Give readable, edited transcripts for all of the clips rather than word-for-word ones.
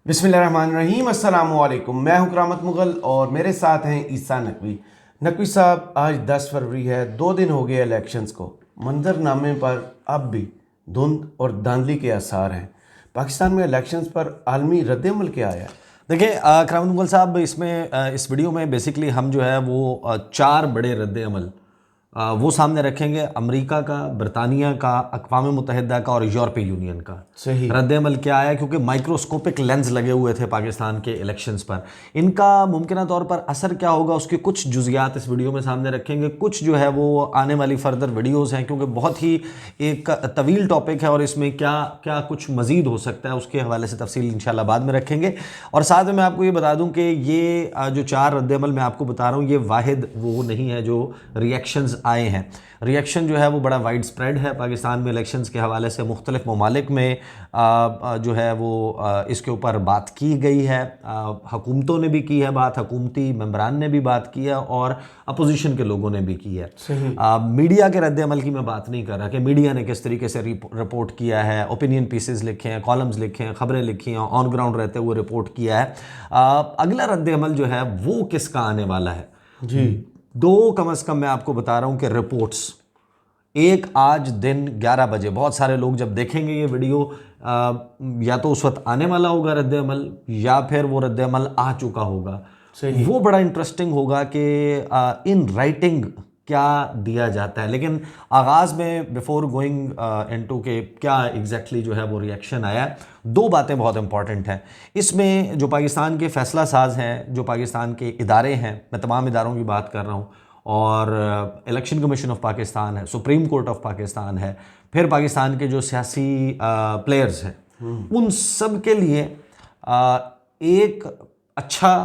बिस्मिल्लाहिर्रहमानिर्रहीम, अस्सलाम वालेकुम। मैं हूं करामत मुगल और मेरे साथ हैं ईसा नकवी। नकवी साहब, आज 10 फरवरी है, 2 दिन हो गए इलेक्शंस को। मंजरनामे पर अब भी धुंध और धांधली के आसार हैं। पाकिस्तान में इलेक्शंस पर आलमी रद्दअमल क्या आया है? देखिए करामत मुगल साहब, इस वीडियो में बेसिकली हम जो है वो चार बड़े रद्द अमल वो सामने रखेंगे। अमेरिका का, बरतानिया का, अक़वाम मुत्तहिदा का और यूरोपीय यूनियन का सही। रद्द अमल क्या आया, क्योंकि माइक्रोस्कोपिक लेंस लगे हुए थे पाकिस्तान के इलेक्शंस पर। इनका मुमकिन तौर पर असर क्या होगा, उसके कुछ जुज़ियात इस वीडियो में सामने रखेंगे। कुछ जो है वो आने वाली फर्दर वीडियोस हैं, क्योंकि बहुत ही एक तवील टॉपिक है और इसमें क्या क्या कुछ मज़ीद हो सकता है उसके हवाले से तफसील इंशाल्लाह बाद में रखेंगे। और साथ में मैं आपको ये बता दूं कि ये जो चार रद्दअमल मैं आपको बता रहा हूँ, ये वाहिद वो नहीं है जो रिएक्शंस आए हैं। रिएक्शन जो है वो बड़ा वाइड स्प्रेड है पाकिस्तान में इलेक्शंस के हवाले से। मुख्तलिफ ममालिक में जो है वो इसके ऊपर बात की गई है। हुकूमतों ने भी की है बात, हुकूमती मेंबरान ने भी बात की है और अपोजिशन के लोगों ने भी की है। मीडिया के रद्दअमल की मैं बात नहीं कर रहा कि मीडिया ने किस तरीके से रिपोर्ट किया है, ओपिनियन पीसेस लिखे हैं, कॉलम्स लिखे हैं, खबरें लिखी हैं, ऑन ग्राउंड रहते हुए रिपोर्ट किया है। अगला रद्दअमल जो है वो किसका आने वाला है जी। दो कम से कम मैं आपको बता रहा हूं कि रिपोर्ट्स एक आज दिन 11 बजे बहुत सारे लोग जब देखेंगे ये वीडियो, या तो उस वक्त आने वाला होगा रद्दअमल या फिर वो रद्दअमल आ चुका होगा। वो बड़ा इंटरेस्टिंग होगा कि इन राइटिंग क्या दिया जाता है। लेकिन आगाज़ में बिफोर गोइंग इनटू के क्या एग्जैक्टली जो है वो रिएक्शन आया है, दो बातें बहुत इंपॉर्टेंट हैं इसमें। जो पाकिस्तान के फैसला साज हैं, जो पाकिस्तान के इदारे हैं, मैं तमाम इदारों की बात कर रहा हूँ, और इलेक्शन कमीशन ऑफ पाकिस्तान है, सुप्रीम कोर्ट ऑफ पाकिस्तान है, फिर पाकिस्तान के जो सियासी प्लेयर्स हैं, उन सब के लिए एक अच्छा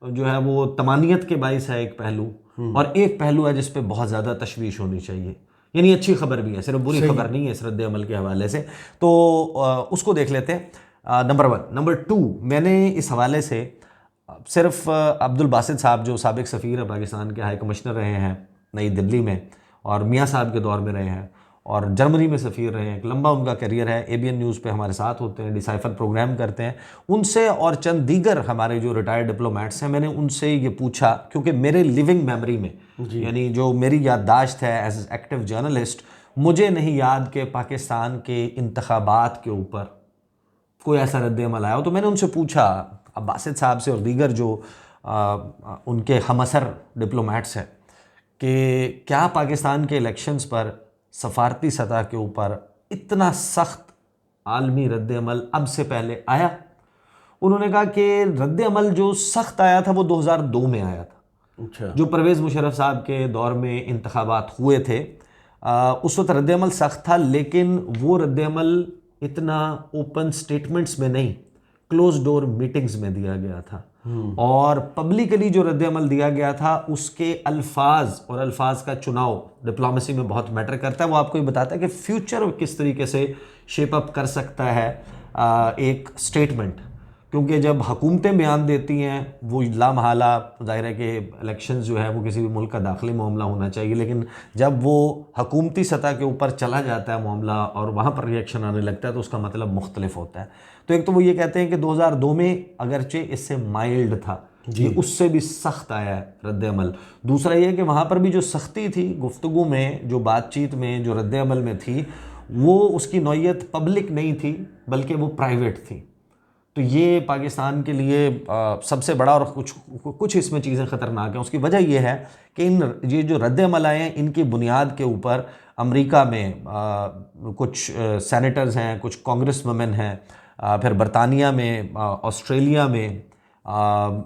जो है वो तमानियत के बाइस है एक पहलू, और एक पहलू है जिस पे बहुत ज़्यादा तशवीश होनी चाहिए। यानी अच्छी खबर भी है, सिर्फ बुरी खबर नहीं है इस रद्द अमल के हवाले से। तो उसको देख लेते हैं। नंबर 1। नंबर 2, मैंने इस हवाले से सिर्फ अब्दुल बासित साहब जो साबिक सफ़ीर है पाकिस्तान के, हाई कमिश्नर रहे हैं नई दिल्ली में, और मियाँ साहब के दौर में रहे हैं, और जर्मनी में सफ़ीर रहे हैं, एक लंबा उनका करियर है, ABN न्यूज़ पे हमारे साथ होते हैं, डिसाइफर प्रोग्राम करते हैं, उनसे और चंद दीगर हमारे जो रिटायर्ड डिप्लोमेट्स हैं, मैंने उनसे ये पूछा, क्योंकि मेरे लिविंग मेमोरी में, यानी जो मेरी याददाश्त है एज एक्टिव जर्नलिस्ट, मुझे नहीं याद कि पाकिस्तान के इंतखाबात के ऊपर कोई ऐसा रद्दअमल आया हो। तो मैंने उनसे पूछा, अब बासित साहब से और दीगर जो उनके हमअसर डिप्लोमेट्स हैं, कि क्या पाकिस्तान के इलेक्शंस पर सफारती सतह के ऊपर इतना सख्त आलमी रद्दअमल अब से पहले आया। उन्होंने कहा कि रद्दअमल जो सख्त आया था वो 2002 में आया था। अच्छा। जो परवेज़ मुशर्रफ साहब के दौर में इंतखाबात हुए थे, उस वक्त रद्दअमल सख्त था, लेकिन वो रद्दअमल इतना ओपन स्टेटमेंट्स में नहीं, क्लोज डोर मीटिंग्स में दिया गया था। और पब्लिकली जो रद्दअमल दिया गया था उसके अल्फाज और अल्फाज का चुनाव डिप्लोमेसी में बहुत मैटर करता है। वो आपको ये बताता है कि फ्यूचर किस तरीके से शेप अप कर सकता है एक स्टेटमेंट। क्योंकि जब हुकूमतें बयान देती हैं वो लामहला ज़ाहिर है कि इलेक्शंस जो है वो किसी भी मुल्क का दाखिली मामला होना चाहिए, लेकिन जब वो हुकूमती सतह के ऊपर चला जाता है मामला और वहाँ पर रिएक्शन आने लगता है तो उसका मतलब मुख्तलिफ होता है। तो एक तो वो ये कहते हैं कि 2002 में अगरचे इससे माइल्ड था, ये उससे भी सख्त आया है रद्दअमल। दूसरा ये कि वहाँ पर भी जो सख्ती थी गुफ्तगू में, जो बातचीत में, जो रद्दअमल में थी, वो उसकी नौयत पब्लिक नहीं थी बल्कि वो प्राइवेट थी। तो ये पाकिस्तान के लिए सबसे बड़ा और कुछ इसमें चीज़ें ख़तरनाक हैं। उसकी वजह यह है कि ये जो रद्दअमल आए हैं इनकी बुनियाद के ऊपर अमेरिका में कुछ सेनेटर्स हैं, कुछ कांग्रेस वुमेन हैं, फिर बरतानिया में, ऑस्ट्रेलिया में,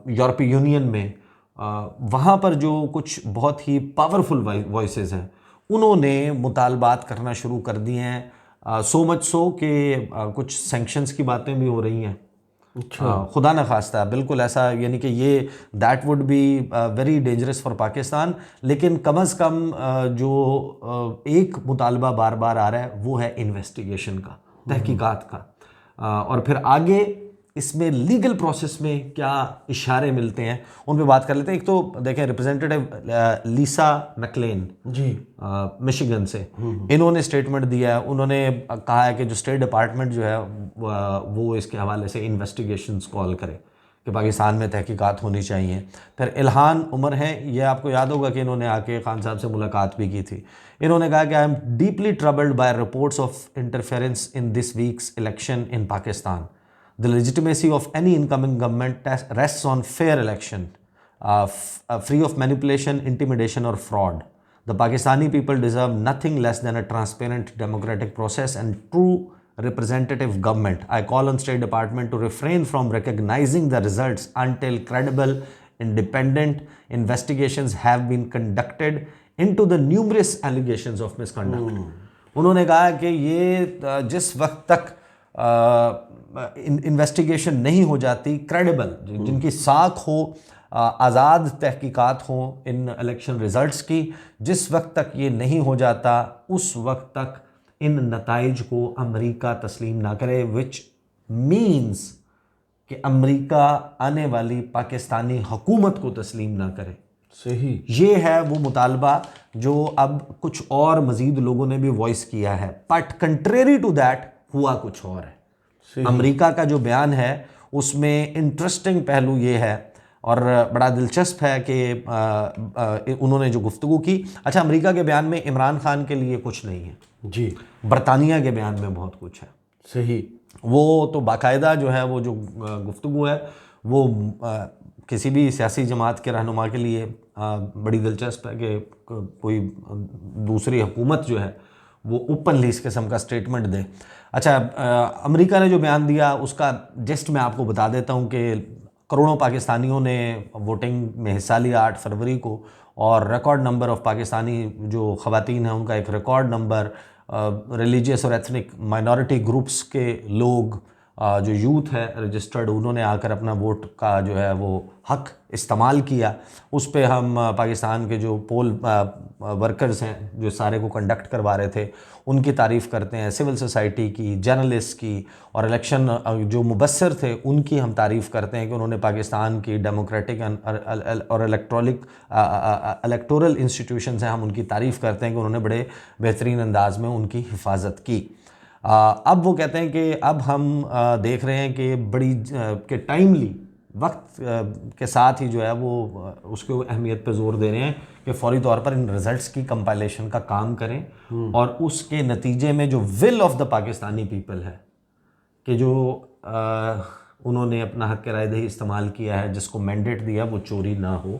यूरोपीय यूनियन में, वहाँ पर जो कुछ बहुत ही पावरफुल वॉइसेस हैं उन्होंने मुतालबात करना शुरू कर दिए हैं। सो मच सो कि कुछ सैंक्शंस की बातें भी हो रही हैं। खुदा न खास्ता, बिल्कुल ऐसा, यानी कि ये that would be very dangerous for Pakistan. लेकिन कम अज़ कम जो एक मुतालबा बार बार आ रहा है वो है इन्वेस्टिगेशन का, तहकीकात का, और फिर आगे इसमें लीगल प्रोसेस में क्या इशारे मिलते हैं उन पे बात कर लेते हैं। एक तो देखें रिप्रेजेंटेटिव लीसा मैकलेन जी मिशिगन से, इन्होंने स्टेटमेंट दिया है। उन्होंने कहा है कि जो स्टेट डिपार्टमेंट जो है वो इसके हवाले से इन्वेस्टिगेशंस कॉल करे कि पाकिस्तान में तहकीकात होनी चाहिए। फिर इल्हान उमर हैं, ये आपको याद होगा कि इन्होंने आके खान साहब से मुलाकात भी की थी। इन्होंने कहा कि I am deeply troubled by reports of interference in this week's election in Pakistan. The legitimacy of any incoming government rests on fair election, free of manipulation, intimidation or fraud. The Pakistani people deserve nothing less than a transparent democratic process and true representative government. I call on State Department to refrain from recognizing the results until credible, independent investigations have been conducted into the numerous allegations of misconduct. उन्होंने कहा कि ये जिस वक्त तक investigation नहीं हो जाती, क्रेडिबल, जिनकी साख हो, आज़ाद तहकीकात हो इन इलेक्शन रिज़ल्ट्स की, जिस वक्त तक ये नहीं हो जाता उस वक्त तक इन नताइज को अमेरिका तस्लीम ना करे, विच मीन्स कि अमेरिका आने वाली पाकिस्तानी हुकूमत को तस्लीम ना करे। सही, ये है वो मुतालबा जो अब कुछ और मज़ीद लोगों ने भी वॉइस किया है, बट कंट्रेरी टू दैट हुआ कुछ और है। अमेरिका का जो बयान है उसमें इंटरेस्टिंग पहलू ये है और बड़ा दिलचस्प है कि उन्होंने जो गुफ्तगू की, अच्छा अमेरिका के बयान में इमरान खान के लिए कुछ नहीं है जी, बरतानिया के बयान में बहुत कुछ है। सही, वो तो बाकायदा जो है वो जो गुफ्तगू है वो किसी भी सियासी जमात के रहनुमा के लिए बड़ी दिलचस्प है कि कोई दूसरी हुकूमत जो है वो ओपनली इस किस्म का स्टेटमेंट दे। अच्छा, अमेरिका ने जो बयान दिया उसका जस्ट मैं आपको बता देता हूँ कि करोड़ों पाकिस्तानियों ने वोटिंग में हिस्सा लिया 8 फरवरी को, और रिकॉर्ड नंबर ऑफ पाकिस्तानी जो ख़वातीन हैं उनका एक रिकॉर्ड नंबर, रिलीजियस और एथनिक माइनॉरिटी ग्रुप्स के लोग, जो यूथ है रजिस्टर्ड, उन्होंने आकर अपना वोट का जो है वो हक इस्तेमाल किया। उस पे हम पाकिस्तान के जो पोल वर्कर्स हैं जो सारे को कंडक्ट करवा रहे थे उनकी तारीफ़ करते हैं, सिविल सोसाइटी की, जर्नलिस्ट की, और इलेक्शन जो मुबस्सर थे उनकी हम तारीफ़ करते हैं कि उन्होंने पाकिस्तान की डेमोक्रेटिक और इलेक्टोरल इंस्टीट्यूशंस हैं, हम उनकी तारीफ़ करते हैं कि उन्होंने बड़े बेहतरीन अंदाज में उनकी हिफाजत की। अब वो कहते हैं कि अब हम देख रहे हैं कि बड़ी के टाइमली वक्त के साथ ही जो है वो उसके अहमियत पे जोर दे रहे हैं कि फौरी तौर पर इन रिज़ल्ट्स की कंपाइलेशन का काम करें और उसके नतीजे में जो will of the Pakistani people है कि जो उन्होंने अपना हक़ रायदही इस्तेमाल किया है, जिसको मैंडेट दिया, वो चोरी ना हो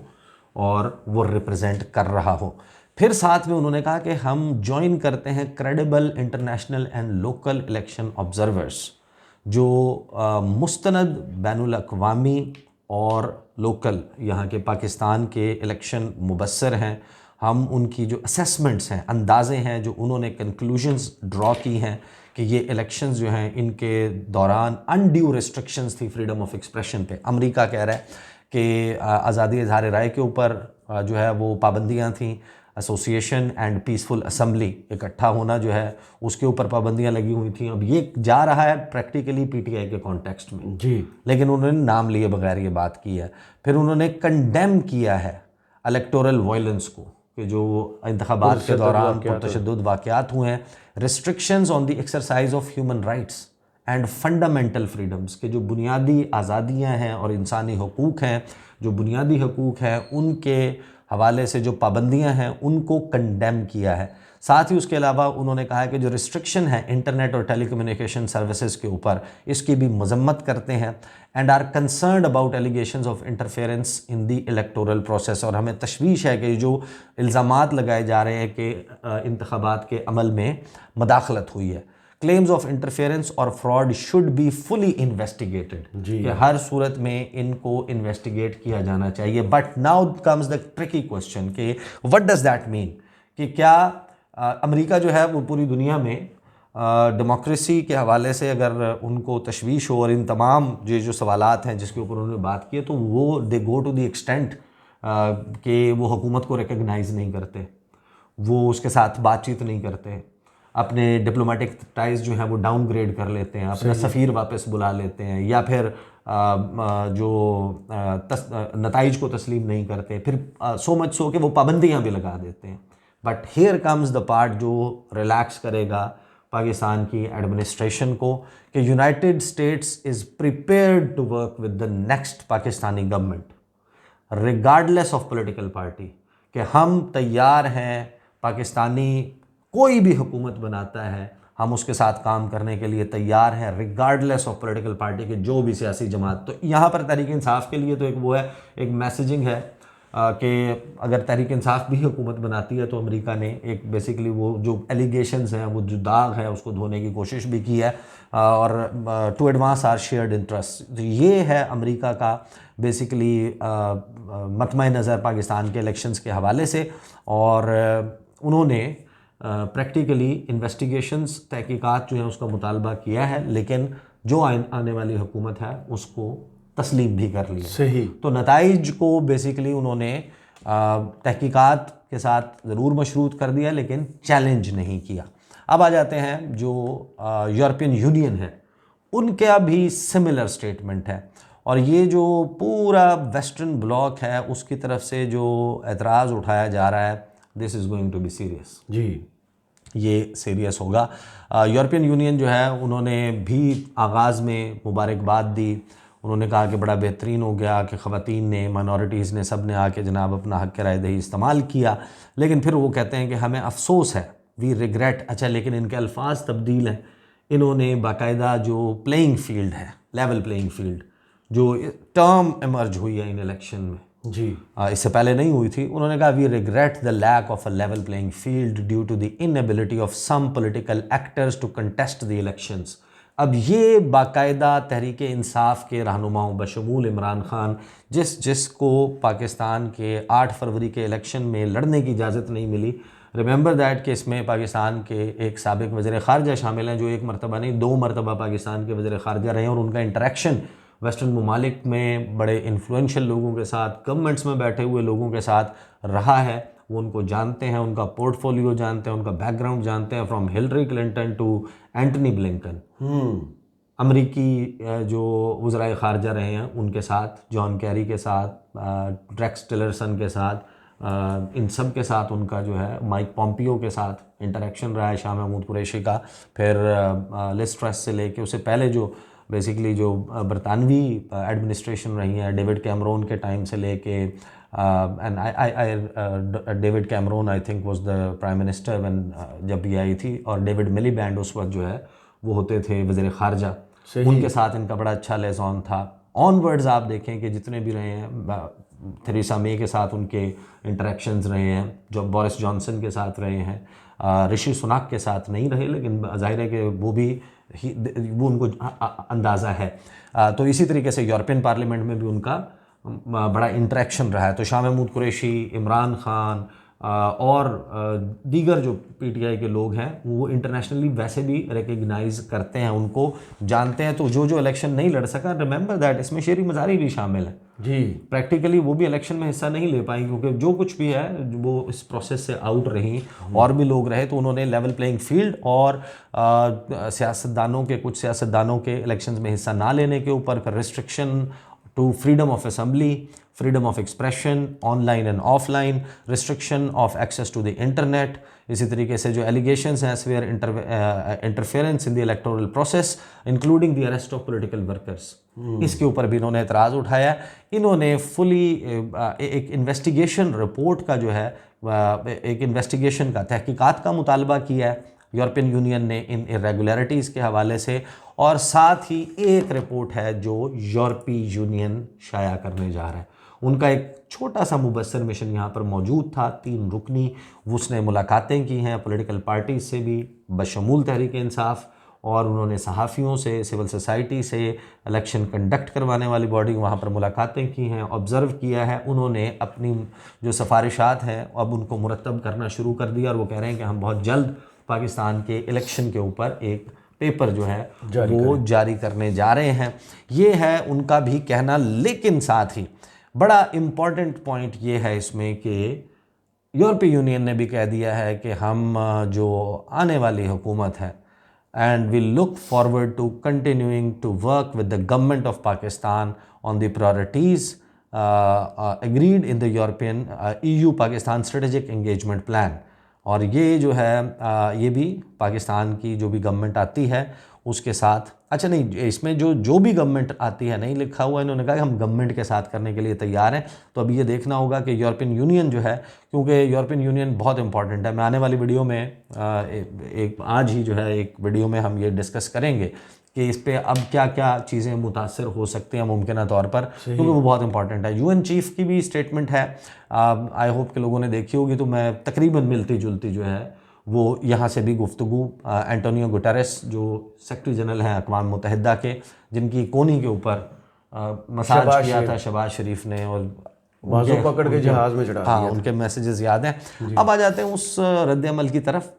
और वो रिप्रेजेंट कर रहा हो। फिर साथ में उन्होंने कहा कि हम ज्वाइन करते हैं credible international and local election observers जो मुस्तनद बैनुल अक़वामी और लोकल यहाँ के पाकिस्तान के इलेक्शन मुबस्सर हैं। हम उनकी जो असेसमेंट्स हैं, अंदाज़े हैं, जो उन्होंने कंक्लूजन्स ड्रॉ की हैं कि ये इलेक्शंस जो हैं इनके दौरान अनड्यू रिस्ट्रिक्शंस थी फ्रीडम ऑफ एक्सप्रेशन पे। अमेरिका कह रहा है कि आज़ादी इज़हार राय के ऊपर जो है वो पाबंदियाँ थीं, एसोसिएशन एंड पीसफुल असम्बली इकट्ठा होना जो है उसके ऊपर पाबंदियां लगी हुई थी। अब ये जा रहा है प्रैक्टिकली पीटीआई के कॉन्टेक्स्ट में जी, लेकिन उन्होंने नाम लिए बगैर ये बात की है। फिर उन्होंने कंडेम किया है इलेक्टोरल वायलेंस को कि जो इंतखाबात के दौरान पुरतशद्दुद वाक़यात हुए हैं, restrictions on the exercise of human rights and fundamental freedoms के जो बुनियादी आज़ादियाँ हैं और इंसानी हकूक़ हैं, जो बुनियादी हकूक़ हैं उनके हवाले से जो पाबंदियां हैं उनको कंडेम किया है। साथ ही उसके अलावा उन्होंने कहा है कि जो रिस्ट्रिक्शन है इंटरनेट और टेलीकम्युनिकेशन सर्विसेज के ऊपर, इसकी भी मजम्मत करते हैं and are concerned about allegations of interference in the electoral process. और हमें तशवीश है कि जो इल्ज़ामात लगाए जा रहे हैं कि इंतखाबात के अमल में मदाखलत हुई है, क्लेम्स ऑफ इंटरफेरेंस और fraud should be fully investigated, कि हर सूरत में इनको इन्वेस्टिगेट किया जाना चाहिए। But now comes the tricky question कि व्हाट डज दैट मीन, कि क्या अमेरिका जो है वो पूरी दुनिया में डेमोक्रेसी के हवाले से अगर उनको तशवीश हो और इन तमाम जो सवालात हैं जिसके ऊपर उन्होंने बात की है, तो वो दे गो टू द एक्सटेंट कि वो हुकूमत को रिकग्नाइज़ नहीं करते, वो उसके साथ बातचीत नहीं करते, अपने डिप्लोमेटिक टाइज जो हैं वो डाउनग्रेड कर लेते हैं, अपना सफ़ीर वापस बुला लेते हैं, या फिर नताइज को तस्लीम नहीं करते, फिर सो मच सो कि वो पाबंदियां भी लगा देते हैं। But here comes the part जो रिलैक्स करेगा पाकिस्तान की एडमिनिस्ट्रेशन को, कि United States is prepared to work with the next Pakistani government regardless of political party, कि हम तैयार हैं, पाकिस्तानी कोई भी हुकूमत बनाता है हम उसके साथ काम करने के लिए तैयार हैं रिगार्डलेस ऑफ पॉलिटिकल पार्टी के जो भी सियासी जमात। तो यहाँ पर तहरीक इंसाफ के लिए तो एक वो है, एक मैसेजिंग है कि अगर तहरीक इंसाफ भी हुकूमत बनाती है तो अमेरिका ने एक बेसिकली वो जो एलिगेशंस हैं, वो जो दाग है, उसको धोने की कोशिश भी की है, और to advance our shared interest. तो ये है अमेरिका का बेसिकली मतम नज़र पाकिस्तान के इलेक्शंस के हवाले से। और उन्होंने प्रैक्टिकली इन्वेस्टिगेशंस, तहकीकात जो है उसका मुतालबा किया है, लेकिन जो आने वाली हुकूमत है उसको तस्लीम भी कर लिया। सही। तो नताइज को बेसिकली उन्होंने तहकीकात के साथ ज़रूर मशरूत कर दिया, लेकिन चैलेंज नहीं किया। अब आ जाते हैं जो यूरोपियन यूनियन है, उनका भी सिमिलर स्टेटमेंट है, और ये जो पूरा वेस्टर्न ब्लॉक है उसकी तरफ से जो एतराज़ उठाया जा रहा है, this is going to be serious. जी, ये सीरियस होगा। यूरोपियन यूनियन जो है उन्होंने भी आगाज़ में मुबारकबाद दी। उन्होंने कहा कि बड़ा बेहतरीन हो गया कि ख़वातीन ने, माइनॉरिटीज़ ने, सब ने आके जनाब अपना हक़ राय दही इस्तेमाल किया। लेकिन फिर वो कहते हैं कि हमें अफसोस है, वी रिग्रेट। अच्छा, लेकिन इनके अल्फाज तब्दील हैं। इन्होंने बाकायदा जो प्लेइंग फील्ड है, लेवल प्लेइंग फील्ड, जो टर्म इमर्ज हुई है इन इलेक्शन में, जी, इससे पहले नहीं हुई थी, उन्होंने कहा we regret the lack of a level playing field due to the inability of some political actors to contest the elections. अब ये बाकायदा तहरीक इंसाफ के रहनुमाओं बशमूल इमरान खान, जिसको पाकिस्तान के 8 फरवरी के इलेक्शन में लड़ने की इजाज़त नहीं मिली। रिमेंबर दैट कि इसमें पाकिस्तान के एक साबिक वज़ीर ख़ारजा शामिल हैं, जो एक मरतबा नहीं 2 मरतबा पाकिस्तान के वज़ीर ख़ारजा रहे हैं, और उनका इंटरेक्शन वेस्टर्न ममालिक में बड़े इन्फ्लुएंशियल लोगों के साथ, गवर्नमेंट्स में बैठे हुए लोगों के साथ रहा है। वो उनको जानते हैं, उनका पोर्टफोलियो जानते हैं, उनका बैकग्राउंड जानते हैं, from Hillary Clinton to Antony Blinken. अमरीकी जो वज़राए ख़ारजा रहे हैं उनके साथ, जॉन कैरी के साथ, रेक्स टिलरसन के साथ, इन सब के साथ उनका जो है, माइक पॉम्पियो के साथ इंटरेक्शन रहा है, शाह महमूद कुरैशी का। फिर लिज ट्रस से लेके उससे पहले जो बेसिकली जो बरतानवी एडमिनिस्ट्रेशन रही है, डेविड कैमरोन के टाइम से लेके, and David Cameron I think was the prime minister when जब ये आई थी, और डेविड मिलीबैंड उस वक्त जो है वो होते थे वज़ीर ख़ारजा। उनके साथ इनका बड़ा अच्छा लेज़ॉन था। ऑनवर्ड्स आप देखें कि जितने भी रहे हैं, थेरेसा मे के साथ उनके इंटरेक्शंस रहे हैं, जो बोरिस जॉनसन के साथ रहे हैं, ऋषि सुनाक के साथ नहीं रहे, लेकिन ज़ाहिर है कि वो उनको अंदाज़ा है। तो इसी तरीके से यूरोपियन पार्लियामेंट में भी उनका बड़ा इंटरेक्शन रहा है। तो शाह महमूद कुरैशी, इमरान खान और दीगर जो पीटीआई के लोग हैं, वो इंटरनेशनली वैसे भी रिकग्नाइज करते हैं, उनको जानते हैं। तो जो इलेक्शन नहीं लड़ सका, रिमेंबर दैट इसमें शेरी मज़ारी भी शामिल है जी। प्रैक्टिकली वो भी इलेक्शन में हिस्सा नहीं ले पाई, क्योंकि जो कुछ भी है वो इस प्रोसेस से आउट रही, और भी लोग रहे। तो उन्होंने लेवल प्लेइंग फील्ड और कुछ सियासतदानों के इलेक्शंस में हिस्सा ना लेने के ऊपर, फिर restriction to freedom of assembly, freedom of expression, online and offline, restriction of access to the internet, इसी तरीके से जो एलिगेशंस हैं severe interference in the electoral process including the arrest of political workers, इसके ऊपर भी इन्होंने एतराज़ उठाया। इन्होंने फुली एक इन्वेस्टिगेशन रिपोर्ट का जो है, एक इन्वेस्टिगेशन का, तहकीकात का मुतालबा किया है यूरोपियन यूनियन ने इन इरेगुलरिटीज़ के हवाले से, और साथ ही एक रिपोर्ट है जो यूरोपीय यूनियन शाया करने जा रहा है। उनका एक छोटा सा मुबस्सर मिशन यहाँ पर मौजूद था, 3 रुकनी, उसने मुलाकातें की हैं पॉलिटिकल पार्टीज से भी बशमूल तहरीक इंसाफ, और उन्होंने सहाफ़ियों से, सिविल सोसाइटी से, इलेक्शन कंडक्ट करवाने वाली बॉडी वहाँ पर मुलाकातें की हैं, ऑब्ज़र्व किया है। उन्होंने अपनी जो सिफारिशात हैं अब उनको मुरतब करना शुरू कर दिया, और वो कह रहे हैं कि हम बहुत जल्द पाकिस्तान के इलेक्शन के ऊपर एक पेपर जो है वो जारी करने जा रहे हैं। ये है उनका भी कहना। लेकिन साथ ही बड़ा इम्पॉर्टेंट पॉइंट ये है इसमें कि यूरोपीय यूनियन ने भी कह दिया है कि हम जो आने वाली हुकूमत है and we look forward to continuing to work with the government of Pakistan on the priorities agreed in the European EU Pakistan Strategic Engagement Plan। और ये जो है ये भी पाकिस्तान की जो भी गवर्नमेंट आती है उसके साथ, अच्छा नहीं, इसमें जो भी गवर्नमेंट आती है नहीं लिखा हुआ, इन्होंने कहा कि हम गवर्नमेंट के साथ करने के लिए तैयार हैं। तो अभी ये देखना होगा कि यूरोपियन यूनियन जो है, क्योंकि यूरोपियन यूनियन बहुत इंपॉर्टेंट है। मैं आने वाली वीडियो में एक आज ही जो है एक वीडियो में हम ये डिस्कस करेंगे कि इस पे अब क्या क्या चीज़ें मुतासर हो सकती हैं मुमकिन तौर पर, क्योंकि वो बहुत इंपॉर्टेंट है। यूएन चीफ की भी स्टेटमेंट है, आई होप के लोगों ने देखी होगी, तो मैं तकरीबन मिलती जुलती जो है वो यहाँ से भी गुफ्तगू एंटोनियो गुटेरेस जो सेक्रेटरी जनरल हैं अक़वाम मुत्तहिदा के, जिनकी कोनी के ऊपर मसाज किया था शहबाज शरीफ ने और बाजू पकड़ के जहाज़ में चढ़ा हाँ, उनके मैसेजेस याद हैं। अब आ जाते हैं उस रद्द अमल की तरफ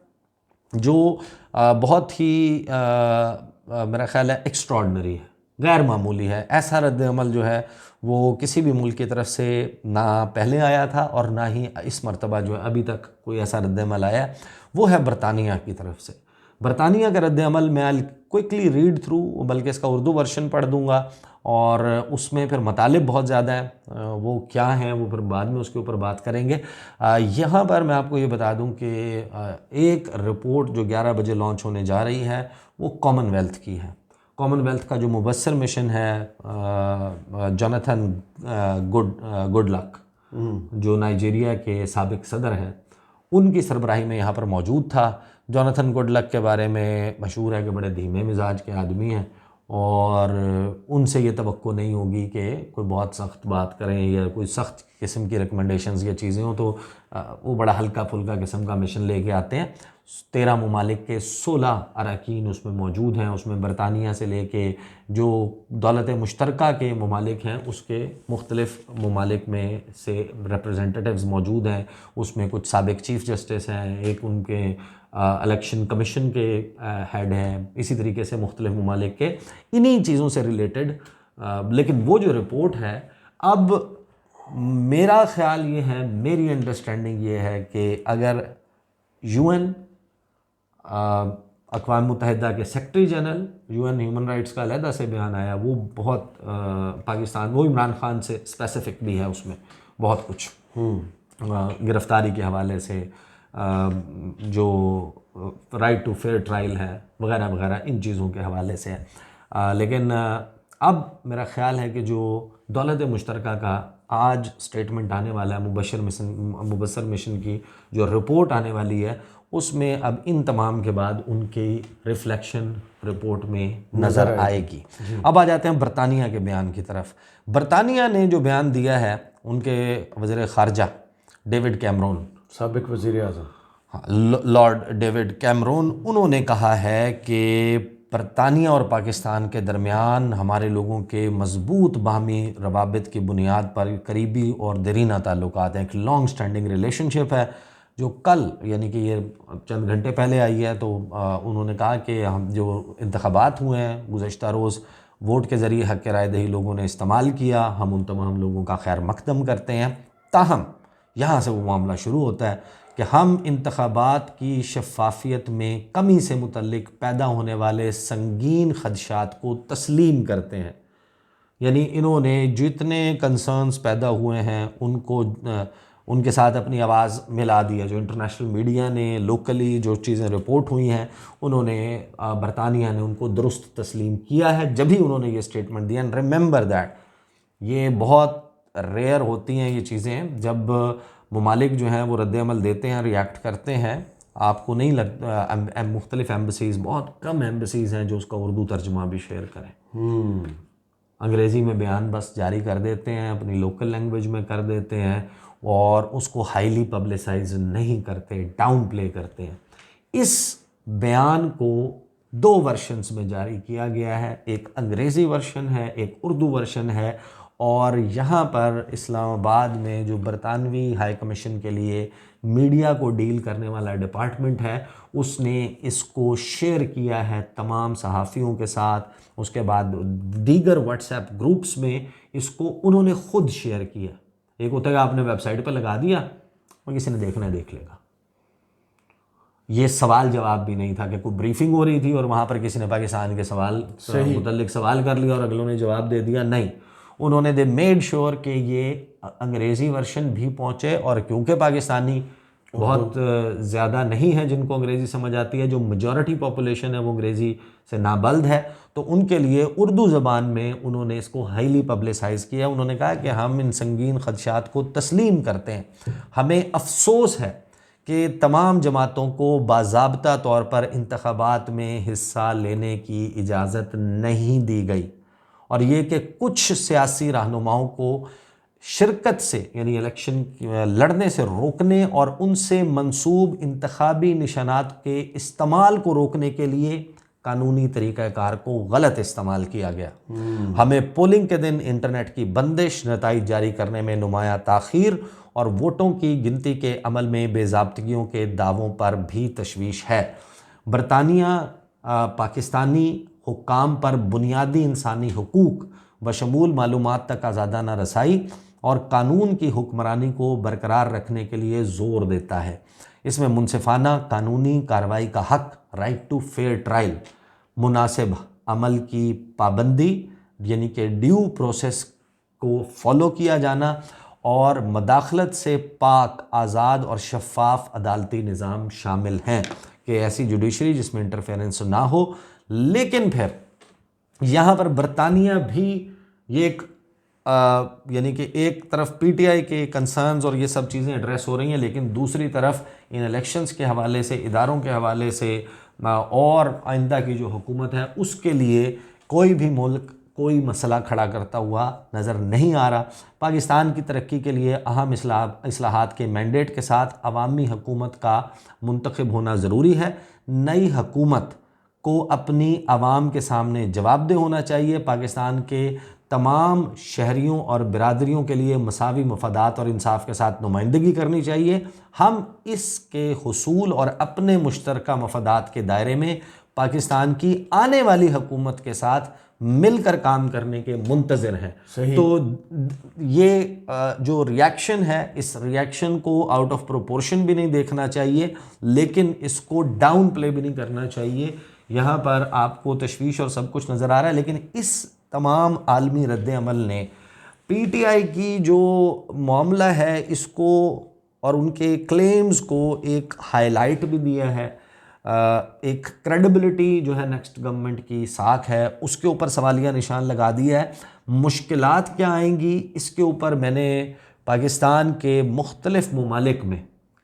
जो बहुत ही मेरा ख्याल है एक्स्ट्रॉर्डनरी है, गैर मामूली है। ऐसा रद्द अमल जो है वो किसी भी मुल्क की तरफ से ना पहले आया था और ना ही इस मरतबा जो है अभी तक कोई ऐसा रद्द अमल आया, वो है बरतानिया की तरफ से। बरतानिया का रद्द अमल मैं क्विकली रीड थ्रू, बल्कि इसका उर्दू वर्शन पढ़ दूंगा और उसमें फिर मतालिब बहुत ज़्यादा हैं, वो क्या हैं वो फिर बाद में उसके ऊपर बात करेंगे। यहाँ पर मैं आपको ये बता दूं कि एक रिपोर्ट जो 11 बजे लॉन्च होने जा रही है वो कॉमनवेल्थ की है। कॉमनवेल्थ का जो मुबस्सर मिशन है जोनाथन गुडलक, जो नाइजीरिया के साबिक सदर हैं, उनकी सरबराही में यहाँ पर मौजूद था। जोनाथन गुडलक के बारे में मशहूर है कि बड़े धीमे मिजाज के आदमी हैं और उनसे ये तवक्को नहीं होगी कि कोई बहुत सख्त बात करें या कोई सख्त किस्म की रिकमेंडेशंस या चीज़ें हों, तो वो बड़ा हल्का फुल्का किस्म का मिशन लेके आते हैं। 13 ममालिक के 16 अरकान उसमें मौजूद हैं। उसमें बरतानिया से लेके जो दौलत मुश्तरका के ममालिक हैं उसके मुख्तलिफ ममालिक में से रिप्रेजेंटेटिव्स मौजूद हैं। उसमें कुछ साबिक चीफ़ जस्टिस हैं, एक उनके इलेक्शन कमीशन के हेड हैं, इसी तरीके से मुख्तलिफ ममालिक के इन्हीं चीज़ों से रिलेटेड। लेकिन वो जो रिपोर्ट है, अब मेरा ख्याल ये है, मेरी अंडरस्टैंडिंग ये है कि अगर यूएन अक़वाम मुत्तहिदा के secretary general, UN human rights का अलहदा से बयान आया, वो बहुत पाकिस्तान, वो इमरान खान से स्पेसिफिक भी है, उसमें बहुत कुछ गिरफ़्तारी के हवाले से, जो राइट टू फेयर ट्रायल है वगैरह वगैरह, इन चीज़ों के हवाले से है। लेकिन अब मेरा ख़्याल है कि जो दौलत मुश्तरका का आज स्टेटमेंट आने वाला है, मुबस्सर मिशन की जो रिपोर्ट आने वाली है, उसमें अब इन तमाम के बाद उनकी रिफ्लेक्शन रिपोर्ट में नज़र आएगी। अब आ जाते हैं बरतानिया के बयान की तरफ। बरतानिया ने जो बयान दिया है, उनके वज़ीर ख़ारजा डेविड कैमरून, साबिक वज़ीर आज़म, हाँ, लॉर्ड डेविड कैमरून, उन्होंने कहा है कि बरतानिया और पाकिस्तान के दरमियान हमारे लोगों के मजबूत बाहमी रवाबित की बुनियाद पर करीबी और देरीना ताल्लुकात हैं। एक लॉन्ग स्टैंडिंग रिलेशनशिप है जो कल, यानी कि ये चंद घंटे पहले आई है। तो उन्होंने कहा कि हम जो इंतखाबात हुए हैं गुज़श्ता रोज़, वोट के ज़रिए हक़ राय दही लोगों ने इस्तेमाल किया, हम उन तमाम लोगों का खैर मकदम करते हैं। ताहम यहाँ से वो मामला शुरू होता है कि हम इंतखाबात की शफ़ाफियत में कमी से मुतल्लिक पैदा होने वाले संगीन ख़दशात को तस्लीम करते हैं। यानी इन्होंने जितने कंसर्न्स पैदा हुए हैं उनको उनके साथ अपनी आवाज़ मिला दी है। जो इंटरनेशनल मीडिया ने, लोकली जो चीज़ें रिपोर्ट हुई हैं, उन्होंने बरतानिया ने उनको दुरुस्त तस्लीम किया है जब ही उन्होंने ये स्टेटमेंट दिया। एंड रिमेंबर दैट ये बहुत रेयर होती हैं ये चीज़ें, जब ममालिक जो हैं वो रद्द-ए-अमल देते हैं, रिएक्ट करते हैं। आपको नहीं लगता, मुख्तलिफ एम्बसीज़, बहुत कम एम्बसीज़ हैं जो उसका उर्दू तर्जुमा भी शेयर करें। अंग्रेज़ी में बयान बस जारी कर देते हैं, अपनी लोकल लैंग्वेज में कर देते हैं और उसको हाईली पब्लिसाइज नहीं करते, डाउन प्ले करते हैं। इस बयान को 2 वर्शंस में जारी किया गया है, एक अंग्रेज़ी वर्शन है, एक उर्दू वर्शन है। और यहाँ पर इस्लामाबाद में जो बरतानवी हाई कमीशन के लिए मीडिया को डील करने वाला डिपार्टमेंट है, उसने इसको शेयर किया है तमाम सहाफ़ियों के साथ। उसके बाद दीगर व्हाट्सएप ग्रुप्स में इसको उन्होंने ख़ुद शेयर किया। एक होता है आपने वेबसाइट पर लगा दिया, और किसी ने देखना है देख लेगा। ये सवाल जवाब भी नहीं था कि कोई ब्रीफिंग हो रही थी और वहाँ पर किसी ने पाकिस्तान के सवाल मुतल्लिक सवाल कर लिया और अगलों ने जवाब दे दिया। नहीं, उन्होंने दे मेड श्योर कि ये अंग्रेज़ी वर्शन भी पहुँचे, और क्योंकि पाकिस्तानी बहुत ज़्यादा नहीं है जिनको अंग्रेज़ी समझ आती है, जो मेजॉरिटी पॉपुलेशन है वो अंग्रेज़ी से नाबल्द है, तो उनके लिए उर्दू ज़बान में उन्होंने इसको हाईली पब्लिसाइज़ किया। उन्होंने कहा कि हम इन संगीन खदशात को तस्लीम करते हैं। हमें अफसोस है कि तमाम जमातों को बाज़ाब्ता तौर पर इंतखाबात में हिस्सा लेने की इजाज़त नहीं दी गई, और ये कि कुछ सियासी रहनुमाओं को शिरकत से यानी इलेक्शन लड़ने से रोकने और उनसे मंसूब इंतखाबी निशानात के इस्तेमाल को रोकने के लिए कानूनी तरीक़ाकार को गलत इस्तेमाल किया गया। हमें पोलिंग के दिन इंटरनेट की बंदिश, नताइज जारी करने में नुमाया ताख़ीर और वोटों की गिनती के अमल में बेज़ाब्तगियों के दावों पर भी तशवीश है। बरतानिया पाकिस्तानी हुक्काम पर बुनियादी इंसानी हुकूक बशमूल मालूमात तक आज़ादाना रसाई और कानून की हुक्मरानी को बरकरार रखने के लिए ज़ोर देता है। इसमें मुनसिफाना कानूनी कार्रवाई का हक़, राइट टू फेयर ट्रायल, मुनासिब अमल की पाबंदी यानी कि ड्यू प्रोसेस को फॉलो किया जाना, और मदाखलत से पाक, आज़ाद और शफाफ अदालती निज़ाम शामिल हैं कि ऐसी जुडिशरी जिसमें इंटरफेरेंस ना हो। लेकिन फिर यहाँ पर बरतानिया भी ये एक यानी कि एक तरफ पीटीआई के कंसर्न्स और ये सब चीज़ें एड्रेस हो रही हैं, लेकिन दूसरी तरफ इन इलेक्शंस के हवाले से, इदारों के हवाले से और आइंदा की जो हुकूमत है उसके लिए कोई भी मुल्क कोई मसला खड़ा करता हुआ नज़र नहीं आ रहा। पाकिस्तान की तरक्की के लिए अहम इस्लाहात के मैंडेट के साथ अवामी हुकूमत का मुंतखब होना ज़रूरी है। नई हुकूमत को अपनी आवाम के सामने जवाबदेह होना चाहिए। पाकिस्तान के तमाम शहरियों और बिरादरियों के लिए मसावी मफादात और इंसाफ के साथ नुमाइंदगी करनी चाहिए। हम इसके हुसूल और अपने मुश्तरका मफादात के दायरे में पाकिस्तान की आने वाली हुकूमत के साथ मिलकर काम करने के मुंतज़िर हैं। तो ये जो रिएक्शन है, इस रिएक्शन को आउट ऑफ प्रोपोर्शन भी नहीं देखना चाहिए, लेकिन इसको डाउन प्ले भी नहीं करना चाहिए। यहाँ पर आपको तशवीश और सब कुछ नज़र आ रहा है, लेकिन इस तमाम आलमी रद्द-ए-अमल ने पीटीआई की जो मामला है इसको और उनके क्लेम्स को एक हाईलाइट भी दिया है। एक क्रेडिबिलिटी जो है नेक्स्ट गवर्नमेंट की साख है उसके ऊपर सवालिया निशान लगा दिया है। मुश्किलात क्या आएंगी इसके ऊपर मैंने पाकिस्तान के मुख्तलिफ ममालिक में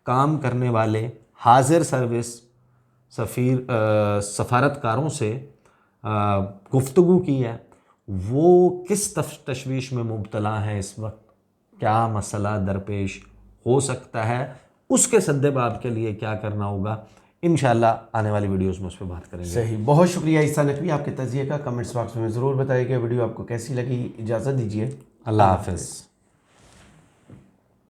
काम करने वाले हाजिर सर्विस सफारतकारों से गुफ्तगू की है। वो किस तशवीश में मुब्तला हैं इस वक्त, क्या मसला दरपेश हो सकता है, उसके सद्देबाब के लिए क्या करना होगा, इंशाल्लाह आने वाली वीडियोस में उस पर बात करेंगे। सही, बहुत शुक्रिया ईसा नकवी आपके तज़िये का। कमेंट्स बॉक्स में ज़रूर बताइएगा वीडियो आपको कैसी लगी। इजाज़त दीजिए, अल्लाह हाफ़िज़।